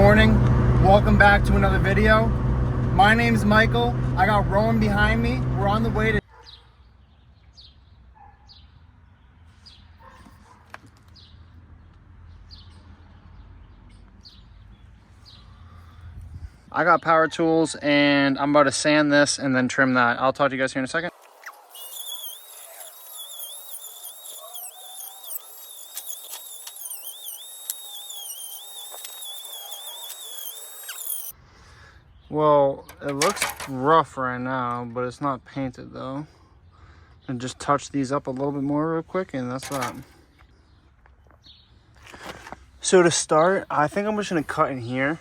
morning, welcome back to another video. My name's Michael. I got Rowan behind me. We're on the way to I got power tools and I'm about to sand this and then trim that. I'll talk to you guys here in a second. Well, it looks rough right now, but it's not painted though. And just touch these up a little bit more real quick and that's that. So to start, I think I'm just gonna cut in here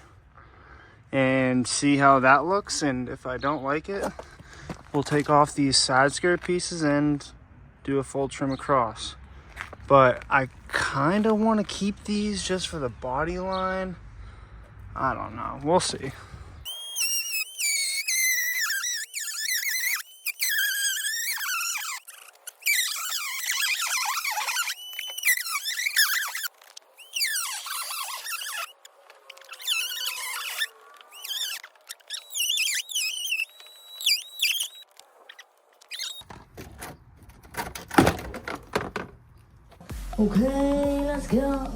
and see how that looks, and if I don't like it, we'll take off these side skirt pieces and do a full trim across. But I kind of want to keep these just for the body line. I don't know, we'll see. Okay, let's go.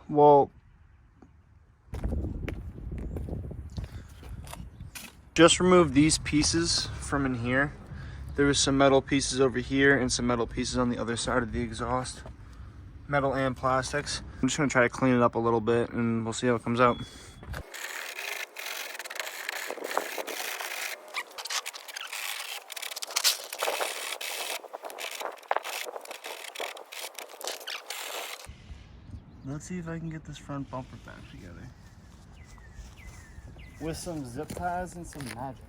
Well, just remove these pieces from in here. There was some metal pieces over here and some metal pieces on the other side of the exhaust. Metal and plastics. I'm just gonna try to clean it up a little bit and we'll see how it comes out. Let's see if I can get this front bumper back together. With some zip ties and some magic.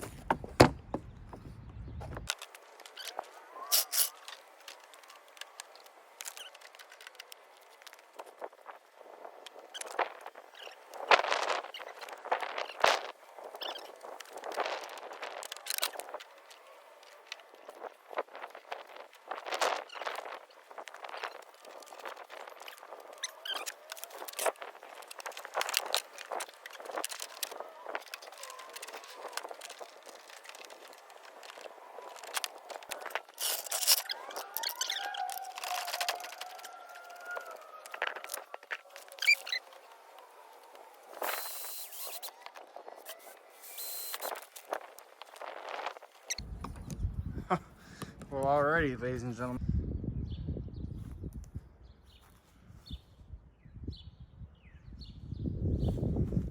Well, alrighty, ladies and gentlemen.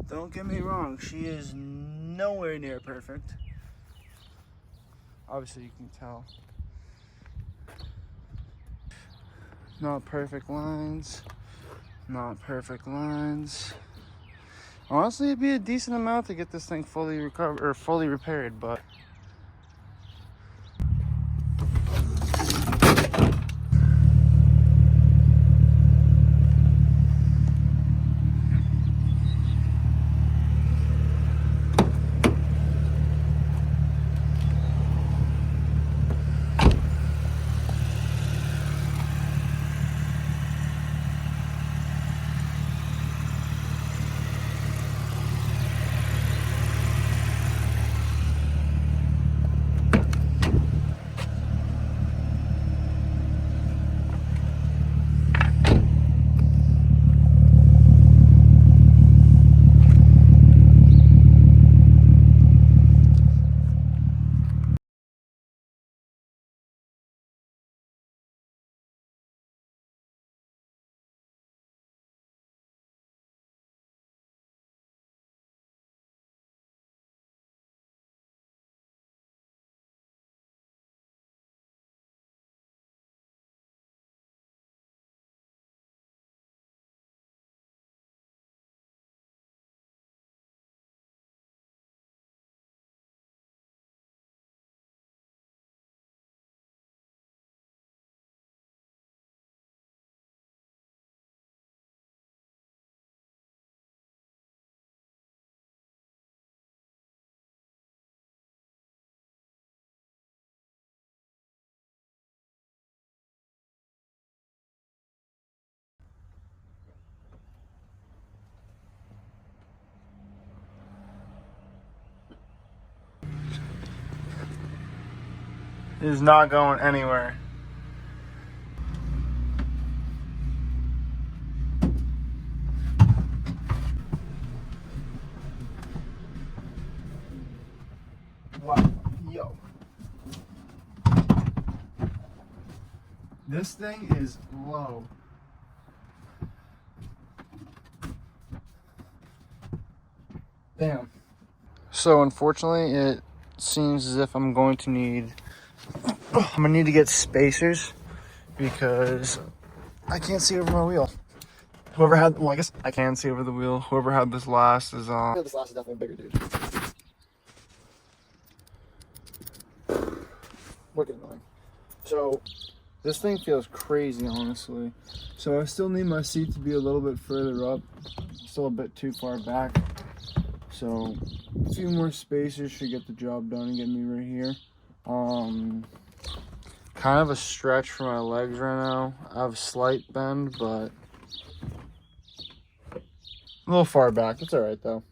Don't get me wrong, she is nowhere near perfect. Obviously, you can tell. Not perfect lines. Not perfect lines. Honestly, it'd be a decent amount to get this thing fully recovered or fully repaired, but It is not going anywhere. Wow, yo. This thing is low. Damn. So unfortunately, it seems as if I'm going to need to get spacers because I can't see over my wheel. Whoever had, well, I guess I can see over the wheel. Whoever had this last is this last is definitely a bigger dude. Wicked annoying. So this thing feels crazy, honestly. So I still need my seat to be a little bit further up. Still a bit too far back. So a few more spacers should get the job done and get me right here. Kind of a stretch for my legs right now. I have a slight bend, but a little far back. It's all right though.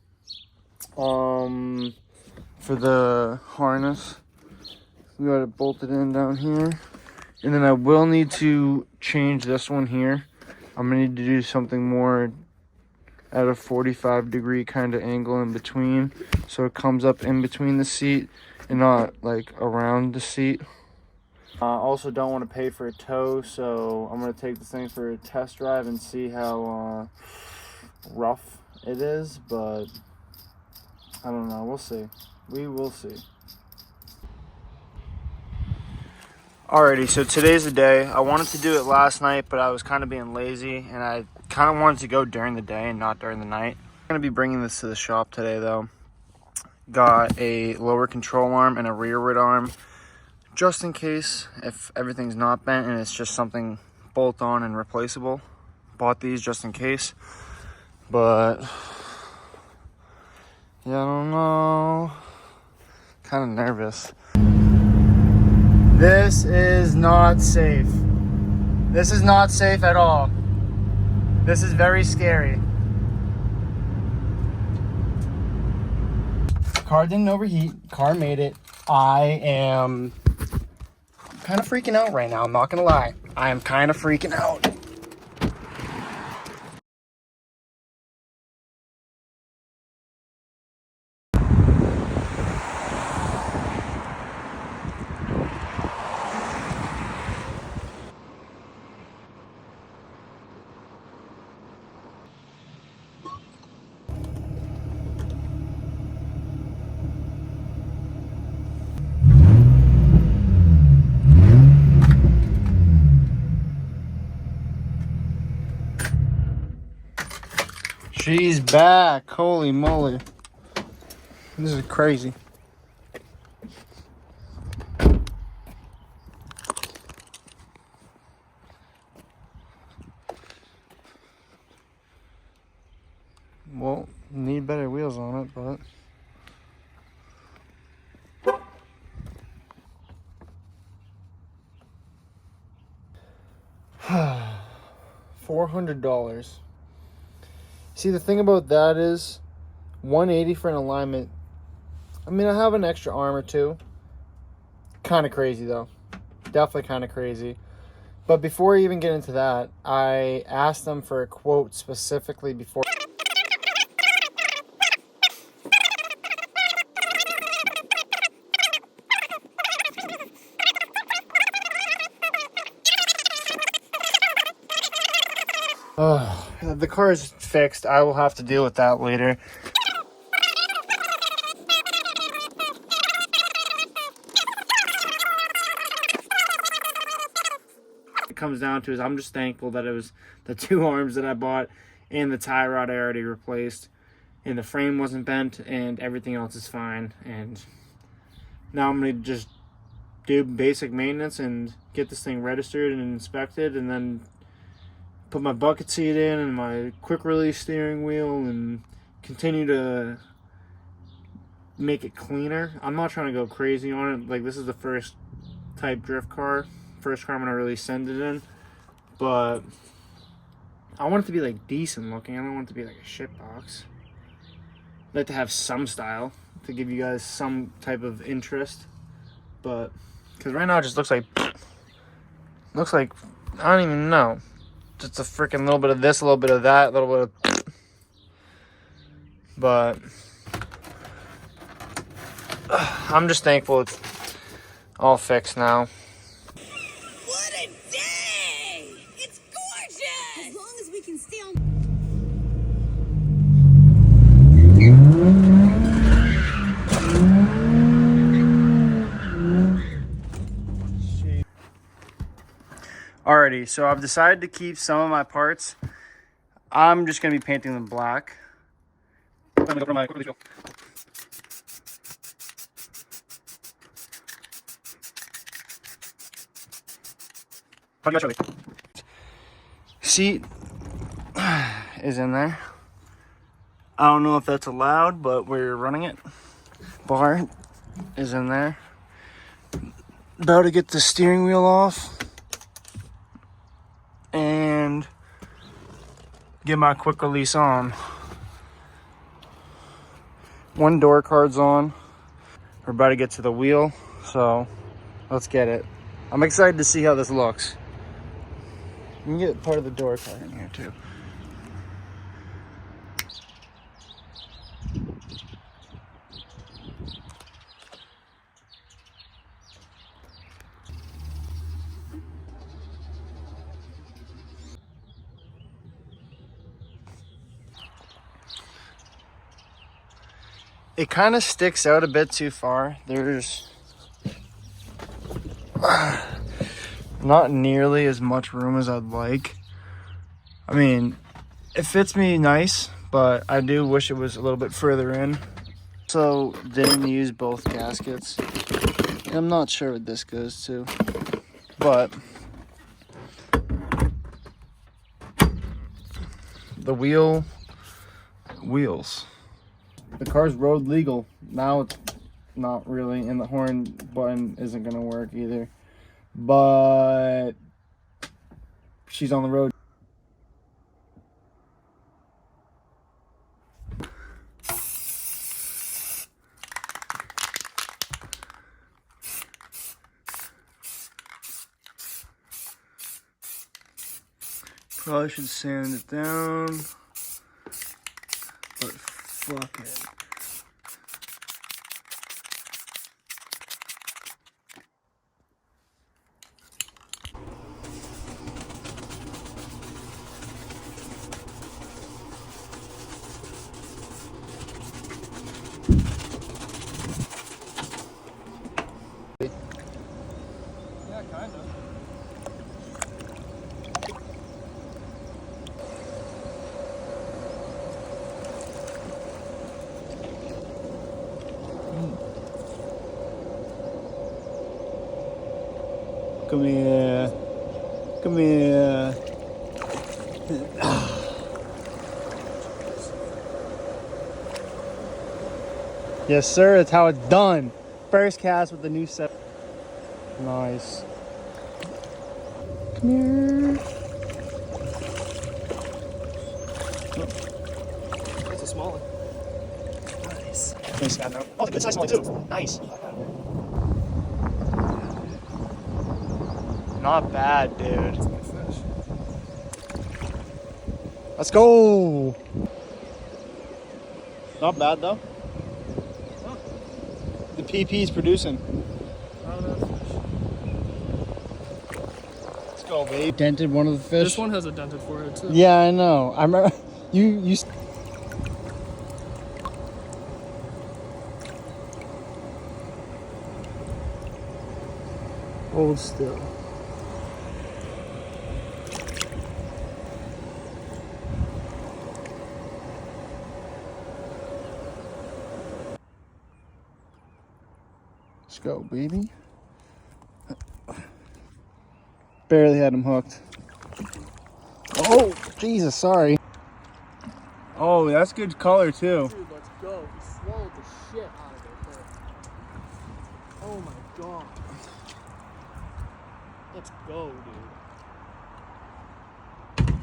For the harness, we got it bolted in down here, and then I will need to change this one here. I'm gonna need to do something more at a 45-degree kind of angle in between, so it comes up in between the seat and not like around the seat. Also don't want to pay for a tow, so I'm going to take this thing for a test drive and see how rough it is, but I don't know. We'll see. We will see. Alrighty, so today's the day. I wanted to do it last night, but I was kind of being lazy, and I kind of wanted to go during the day and not during the night. I'm going to be bringing this to the shop today, though. Got a lower control arm and a rearward arm, just in case if everything's not bent and it's just something bolt on and replaceable. Bought these just in case, but yeah, I don't know. Kind of nervous. This is not safe. This is not safe at all. This is very scary. Car didn't overheat. Car made it. I am kind of freaking out right now. I'm not gonna lie. I am kind of freaking out. She's back. Holy moly. This is crazy. Well, need better wheels on it, but $400. See, the thing about that is $180 for an alignment. I mean, I have an extra arm or two. Kind of crazy though. Definitely kind of crazy. But before I even get into that, I asked them for a quote specifically before. The car is fixed. I will have to deal with that later. It comes down to is I'm just thankful that it was the two arms that I bought and the tie rod I already replaced, and the frame wasn't bent, and everything else is fine. And now I'm gonna just do basic maintenance and get this thing registered and inspected, and then put my bucket seat in and my quick release steering wheel and continue to make it cleaner. I'm not trying to go crazy on it. Like, this is the first type drift car, first car I'm gonna really send it in, but I want it to be like decent looking. I don't want it to be like a shit box. I'd like to have some style to give you guys some type of interest, but Because right now it just looks like I don't even know. Just a freaking little bit of this, a little bit of that, a little bit of. But I'm just thankful it's all fixed now. What a day! It's gorgeous! As long as we can stay on. Alrighty, so I've decided to keep some of my parts. I'm just gonna be painting them black. I'm gonna go for my quickly show. Seat is in there. I don't know if that's allowed, but we're running it. Bar is in there. About to get the steering wheel off and get my quick release on. One door card's on. We're about to get to the wheel, so let's get it. I'm excited to see how this looks. You can get part of the door card in here too. It kind of sticks out a bit too far. There's not nearly as much room as I'd like. I mean, it fits me nice, but I do wish it was a little bit further in. So didn't use both gaskets. And I'm not sure what this goes to, but the wheels. The car's road legal. Now it's not really, and the horn button isn't gonna work either. But she's on the road. Probably should sand it down, but fuck it. Yeah, kind of. Come here. Come here. Yes, sir. That's how it's done. First cast with the new set. Nice. Come here. That's a small one. Nice. Nice, Scott. No. Oh, the good size one too. Nice. Not bad, dude. That's my fish. Let's go. Not bad though. Huh? The PP's producing. Not a bad fish. Let's go, babe. Dented one of the fish. This one has a dented forehead too. Yeah, I know. I remember you. Hold still. Let's go, baby. Barely had him hooked. Oh, Jesus, sorry. Oh, that's good color too. Dude, let's go. He swallowed the shit out of it. But... oh my god. Let's go, dude.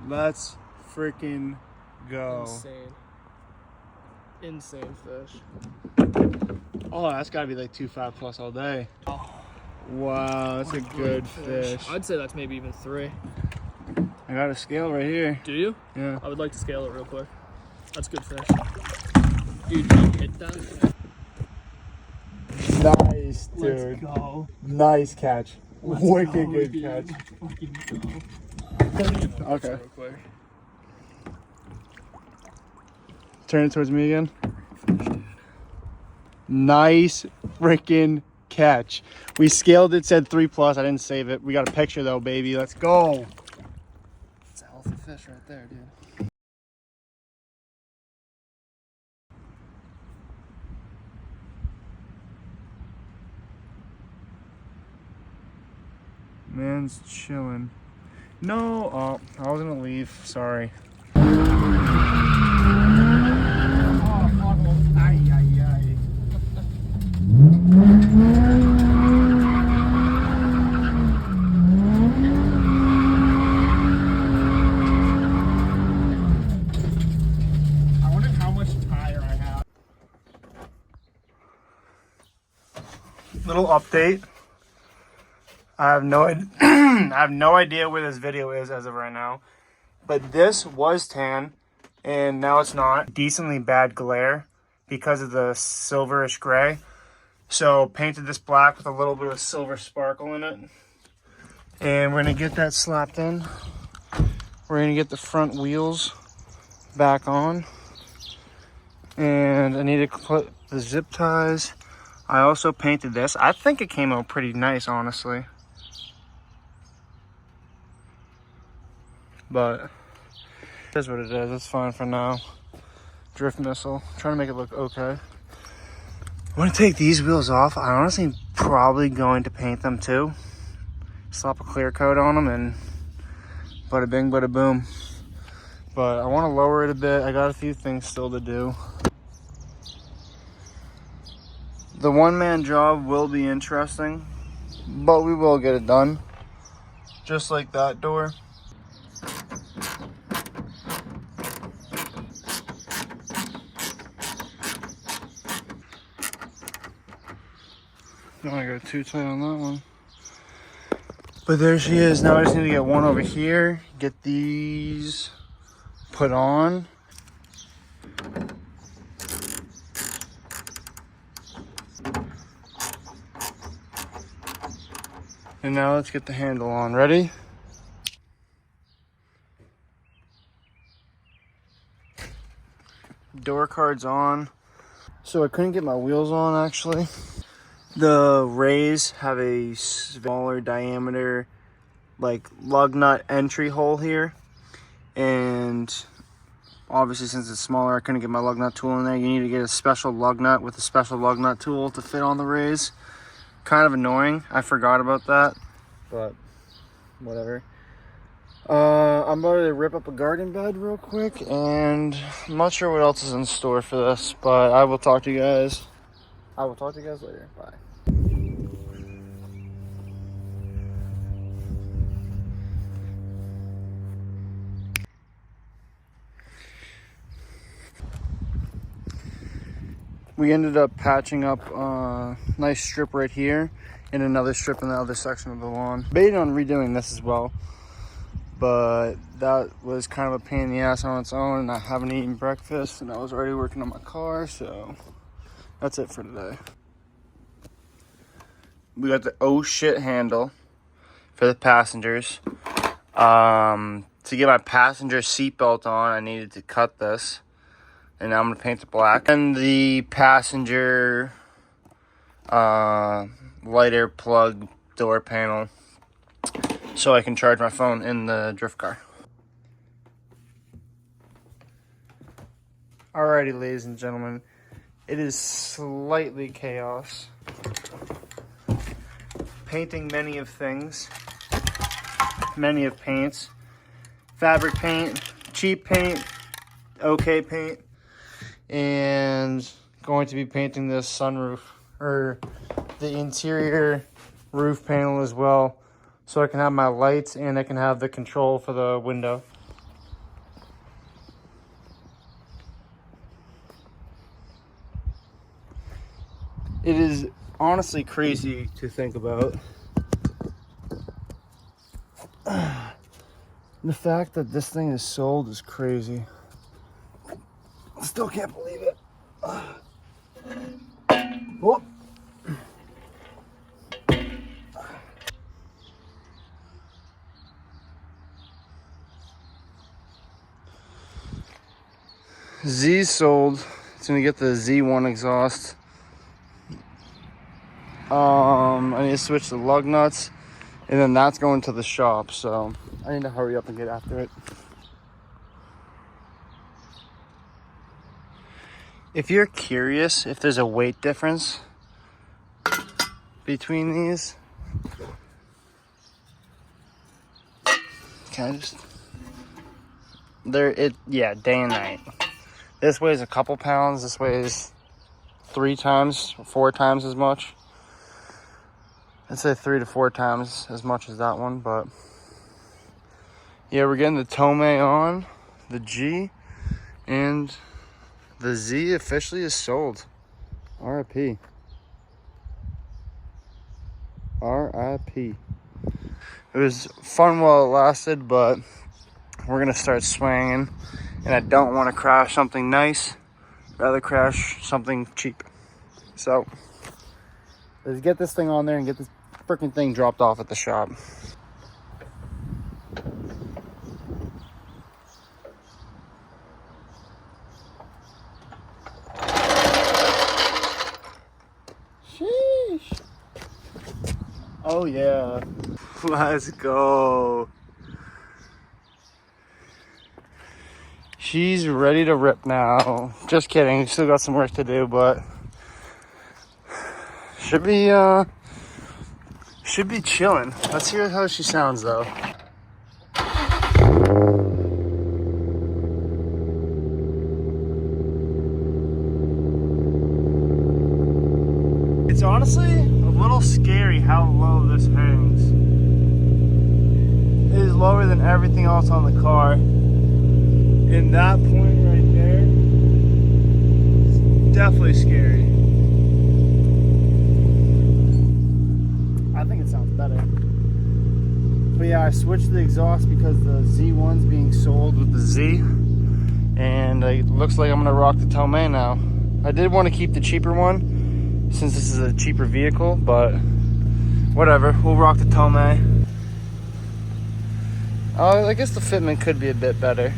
Let's freaking go. Insane fish. Oh, that's gotta be like 2.5 plus all day. Oh. Wow, that's a good fish. I'd say that's maybe even 3. I got a scale right here. Do you? Yeah. I would like to scale it real quick. That's good fish. Dude, did you hit that? Nice, Let's dude. go. Nice catch. Let's Wicked go, good dude. catch. Let's fucking go. Okay. Real quick. Turn it towards me again. Nice freaking catch. We scaled it, said 3+. I didn't save it. We got a picture though, baby. Let's go. It's a healthy fish right there, dude. Man's chilling. No, oh, I was gonna leave. Sorry. I wonder how much tire I have. Little update. I have no I have no idea where this video is as of right now. But this was tan and now it's not. Decently bad glare because of the silverish gray. So painted this black with a little bit of silver sparkle in it. And we're gonna get that slapped in. We're gonna get the front wheels back on. And I need to put the zip ties. I also painted this. I think it came out pretty nice, honestly. But that's what it is. It's fine for now. Drift missile. Trying to make it look okay. I want to take these wheels off. I honestly am probably going to paint them too. Slap a clear coat on them and bada bing, bada boom. But I want to lower it a bit. I got a few things still to do. The one-man job will be interesting, but we will get it done. Just like that door. Don't want to go too tight on that one. But there she is. Now I just need to get one over here. Get these put on. And now let's get the handle on. Ready? Door card's on. So I couldn't get my wheels on actually. The rays have a smaller diameter like lug nut entry hole here. And obviously since it's smaller I couldn't get my lug nut tool in there. You need to get a special lug nut with a special lug nut tool to fit on the rays. Kind of annoying. I forgot about that. But whatever. I'm about to rip up a garden bed real quick, and I'm not sure what else is in store for this, but I will talk to you guys. I will talk to you guys later. Bye. We ended up patching up a nice strip right here and another strip in the other section of the lawn. Debating on redoing this as well, but that was kind of a pain in the ass on its own, and I haven't eaten breakfast and I was already working on my car, so that's it for today. We got the oh shit handle for the passengers. To get my passenger seatbelt on, I needed to cut this. And now I'm going to paint it black. And the passenger lighter plug door panel so I can charge my phone in the drift car. Alrighty, ladies and gentlemen. It is slightly chaos. Painting many of things. Many of paints. Fabric paint, cheap paint, okay paint. And going to be painting this sunroof, or the interior roof panel as well, so I can have my lights and I can have the control for the window. It is honestly crazy to think about The fact that this thing is sold is crazy. I still can't believe it. Oh. Z's sold. It's gonna get the Z1 exhaust. I need to switch the lug nuts, and then that's going to the shop. So I need to hurry up and get after it. If you're curious if there's a weight difference between these, can I just? Yeah, day and night. This weighs a couple pounds. This weighs 3 times, 4 times as much. I'd say 3 to 4 times as much as that one, but yeah, we're getting the Tomei on, the G, and the Z officially is sold. RIP. RIP. It was fun while it lasted, but we're gonna start swinging, and I don't want to crash something nice, rather crash something cheap. So let's get this thing on there and get this freaking thing dropped off at the shop. Sheesh. Oh yeah. Let's go. She's ready to rip now. Just kidding, still got some work to do, but should be chilling. Let's hear how she sounds though. It's honestly a little scary how low this hangs. It is lower than everything else on the car. And that point right there is definitely scary. I think it sounds better. But yeah, I switched the exhaust because the Z1's being sold with the Z. And it looks like I'm gonna rock the Tomei now. I did want to keep the cheaper one since this is a cheaper vehicle, but whatever, we'll rock the Tomei. I guess the fitment could be a bit better.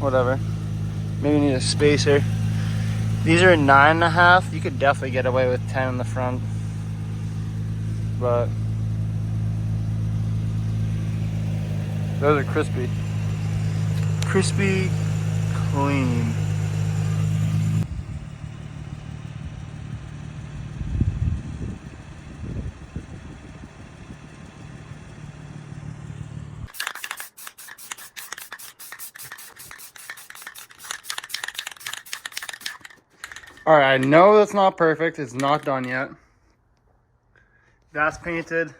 Whatever. Maybe need a spacer. These are 9.5. You could definitely get away with 10 in the front. But those are crispy. Crispy, clean. All right, I know that's not perfect. It's not done yet. That's painted.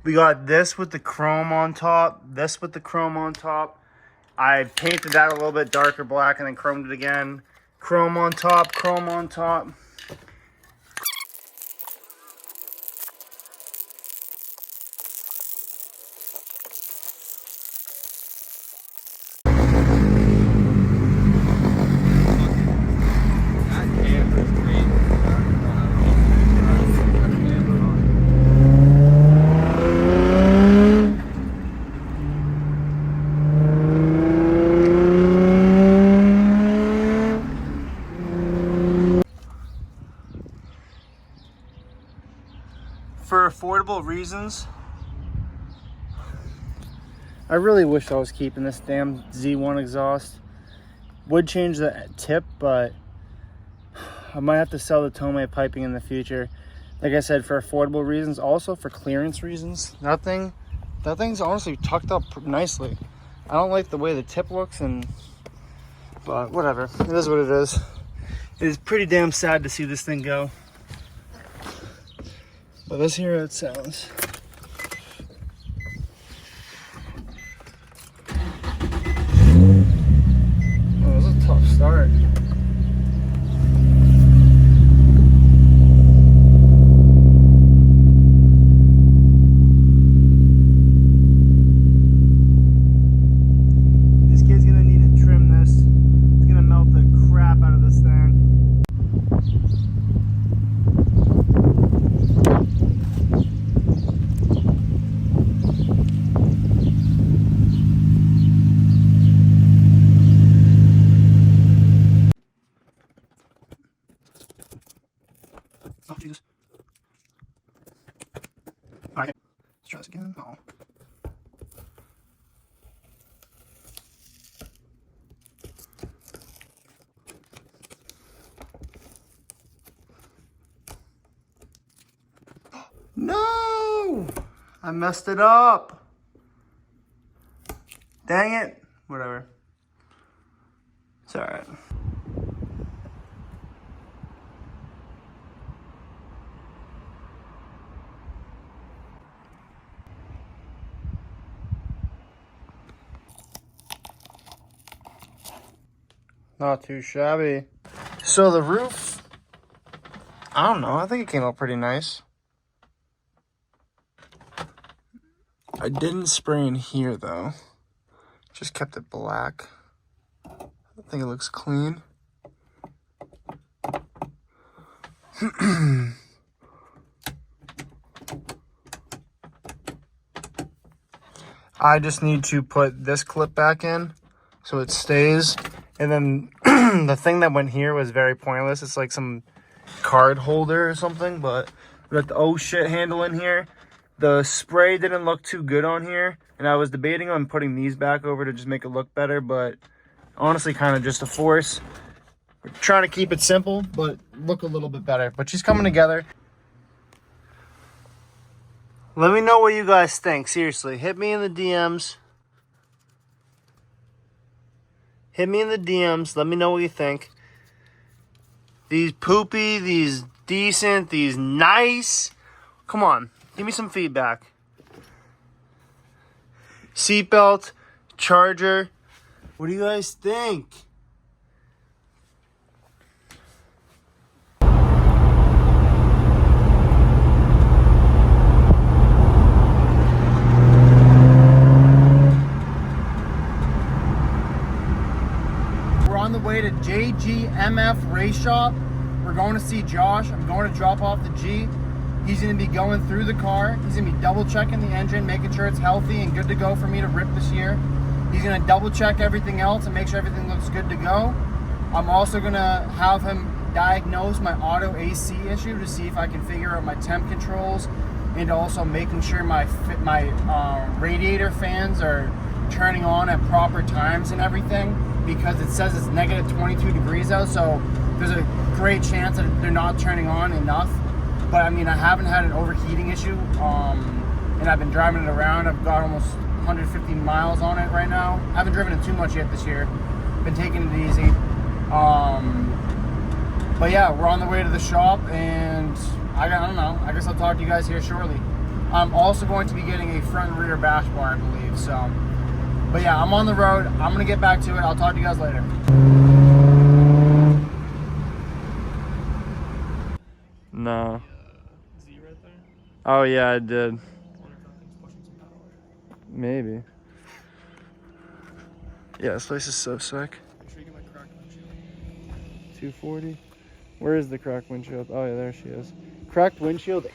We got this with the chrome on top, this with the chrome on top. I painted that a little bit darker black and then chromed it again. Chrome on top, chrome on top. For affordable reasons, I really wish I was keeping this damn Z1 exhaust. Would change the tip, but I might have to sell the Tomei piping in the future. Like I said, for affordable reasons, also for clearance reasons. That thing's honestly tucked up nicely. I don't like the way the tip looks, but whatever. It is what it is. It is pretty damn sad to see this thing go. But let's hear how it sounds. Oh, that was a tough start. guys again. Oh. No! I messed it up. Dang it. Whatever. It's alright. Not too shabby. So the roof, I don't know. I think it came out pretty nice. I didn't spray in here though. Just kept it black. I think it looks clean. I just need to put this clip back in so it stays. And then the thing that went here was very pointless. It's like some card holder or something, but we got the oh shit handle in here. The spray didn't look too good on here, and I was debating on putting these back over to just make it look better, but honestly kind of just a force. We're trying to keep it simple, but look a little bit better. But she's coming together. Let me know what you guys think. Seriously, hit me in the DMs. Hit me in the DMs. Let me know what you think. These poopy, these decent, these nice. Come on, give me some feedback. Seatbelt, charger. What do you guys think? On the way to JGMF Race Shop. We're going to see Josh. I'm going to drop off the G. He's going to be going through the car. He's going to be double checking the engine, making sure it's healthy and good to go for me to rip this year. He's going to double check everything else and make sure everything looks good to go. I'm also going to have him diagnose my auto AC issue to see if I can figure out my temp controls, and also making sure my radiator fans are turning on at proper times and everything, because it says it's negative 22 degrees out, so there's a great chance that they're not turning on enough. But I mean, I haven't had an overheating issue, and I've been driving it around. I've got almost 150 miles on it right now. I haven't driven it too much yet this year. Been taking it easy. But yeah, we're on the way to the shop, and I don't know. I guess I'll talk to you guys here shortly. I'm also going to be getting a front and rear bash bar, I believe. So, but yeah, I'm on the road. I'm gonna get back to it. I'll talk to you guys later. No. Z right there. Oh yeah, I did. I wonder if that thing's pushing some power. Maybe. Yeah, this place is so sick. Make sure you get my cracked windshield. 240. Where is the cracked windshield? Oh yeah, there she is. Cracked windshield